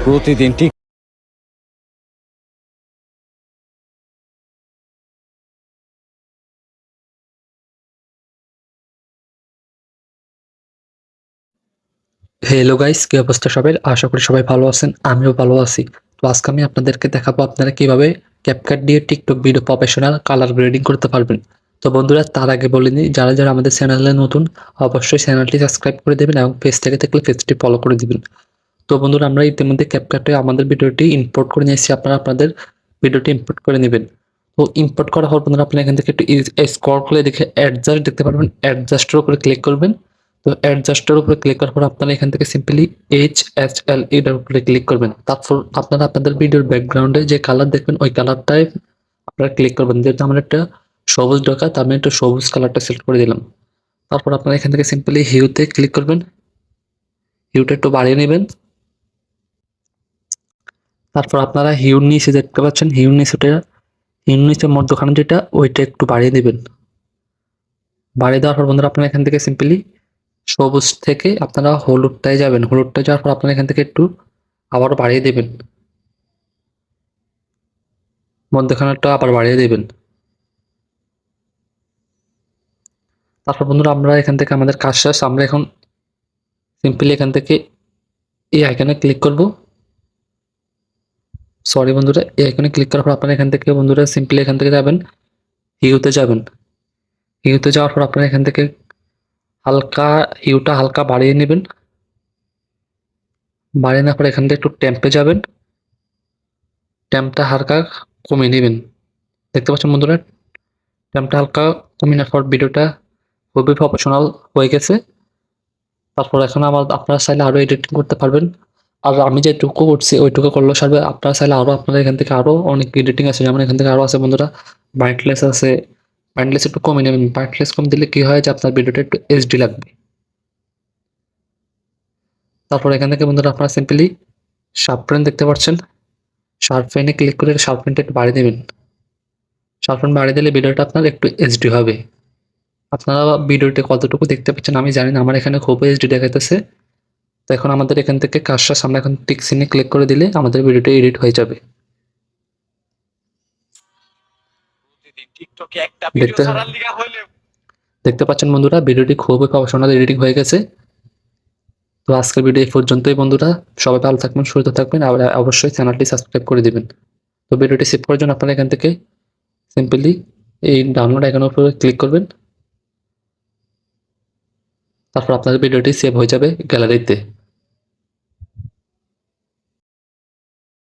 প্রতিদিন ঠিক hello guys, কি অবস্থা সবার? আশা করি সবাই ভালো আছেন। আমিও ভালো আছি। তো আজকে আমি আপনাদেরকে দেখাবো আপনারা কিভাবে ক্যাপকাট দিয়ে TikTok video professional colour grading করতে পারবেন। তো বন্ধুরা, তার আগে বলে নিই, যারা যারা আমাদের চ্যানেলে নতুন অবশ্যই চ্যানেলটি সাবস্ক্রাইব করে দেবেন এবং পেজ থেকে থাকলে পেজটি ফলো করে দিবেন। তো বন্ধুরা, আমরা ইতিমধ্যে ক্যাপকাটে আমাদের ভিডিওটি ইম্পোর্ট করে নিয়েছি। আপনারা আপনাদের ভিডিওটি ইম্পোর্ট করে নেবেন। তো ইম্পোর্ট করা হওয়ার বন্ধুরা, আপনি এখান থেকে একটু স্ক্রল করে দেখে অ্যাডজাস্ট দেখতে পারবেন। অ্যাডজাস্টের উপরে ক্লিক করবেন। তো অ্যাডজাস্টের উপরে ক্লিক করার পর আপনারা এখান থেকে সিম্পলি HSL এটার উপরে ক্লিক করবেন। তারপর আপনারা আপনাদের ভিডিওর ব্যাকগ্রাউন্ডে যে কালার দেখবেন ওই কালারটাই আপনারা ক্লিক করবেন। যেহেতু আমার একটা সবুজ দরকার, তার আমি একটা সবুজ কালারটা সিলেক্ট করে দিলাম। তারপর আপনারা এখান থেকে সিম্পলি হিউতে ক্লিক করবেন। হিউটা একটু বাড়িয়ে নেবেন। তারপর আপনারা হিউর নিচে দেখতে পাচ্ছেন, হিউর নিচে মধ্যখানে যেটা ওইটা একটু বাড়িয়ে দেবেন। বাড়িয়ে দেওয়ার পর বন্ধুরা, আপনারা এখান থেকে সিম্পলি সবুজ থেকে আপনারা হলুদটায় যাবেন। হলুদটায় যাওয়ার পর আপনারা এখান থেকে একটু আবারও বাড়িয়ে দেবেন। মধ্যখানেরটা আবার বাড়িয়ে দেবেন। তারপর বন্ধুরা, আমরা এখান থেকে আমাদের কাজ শেষ। আমরা এখন সিম্পলি এখান থেকে এই আইকনে ক্লিক করব। সরি বন্ধুরা, এই আইকনে ক্লিক করার পর আপনারা এখান থেকে বন্ধুরা সিম্পলি এখান থেকে যাবেন, হিউতে যাবেন। হিউতে যাওয়ার পর আপনারা এখান থেকে হিউটা হালকা বাড়িয়ে নেবেন। বাড়িয়ে নেওয়ার পর এখান থেকে একটু টেম্পে যাবেন। টেম্পটা হালকা কমিয়ে নেবেন। দেখতে পাচ্ছেন বন্ধুরা, টেম্পটা হালকা কমিয়ে নেওয়ার পর ভিডিওটা খুবই প্রফেশনাল হয়ে গেছে। তারপর এখন আপনারা চাইলে আরও এডিটিং করতে পারবেন। আর আমি যেটুকু করছি ওইটুকু করলেও সারবে। আপনারা চাইলে আরও আপনারা এখান থেকে আরও অনেক এডিটিং আছে, যেমন এখান থেকে আরও আছে বন্ধুরা। ব্রাইটনেস আছে, ব্রাইটনেস একটু কমিয়ে নেবেন। ব্রাইটনেস কম দিলে কি হয় যে আপনার ভিডিওটা একটু HD লাগবে। তারপর এখান থেকে বন্ধুরা আপনারা সিম্পলি শার্পেন দেখতে পাচ্ছেন, শার্পেনে ক্লিক করে শার্পেনটা একটু বাড়িয়ে দেবেন। শার্পেন বাড়িয়ে দিলে ভিডিওটা আপনার একটু HD হবে। আপনারা ভিডিওটি কতটুকু দেখতে পাচ্ছেন আমি জানি না, আমার এখানে খুব HD দেখাইতেছে। তো এখন আমাদের এখান থেকে কাজটা সামনে এখন টিক চিহ্নে ক্লিক করে দিলে আমাদের ভিডিওটা এডিট হয়ে যাবে। টিকটকে একটা ভিডিও দেখতে ছাড়ার লিগা হইলে দেখতে পাচ্ছেন বন্ধুরা, ভিডিওটি খুবই প্রফেশনাল এডিটিং হয়ে গেছে। তো আজকের ভিডিও এই পর্যন্তই বন্ধুরা। সবাই ভালো থাকবেন, সুস্থ থাকবেন, আর অবশ্যই চ্যানেলটি সাবস্ক্রাইব করে দিবেন। তো ভিডিওটি সেভ করার জন্য আপনারা এখান থেকে সিম্পলি এই ডাউনলোড আইকনের উপরে ক্লিক করবেন। তারপর আপনাদের ভিডিওটি সেভ হয়ে যাবে গ্যালারিতে।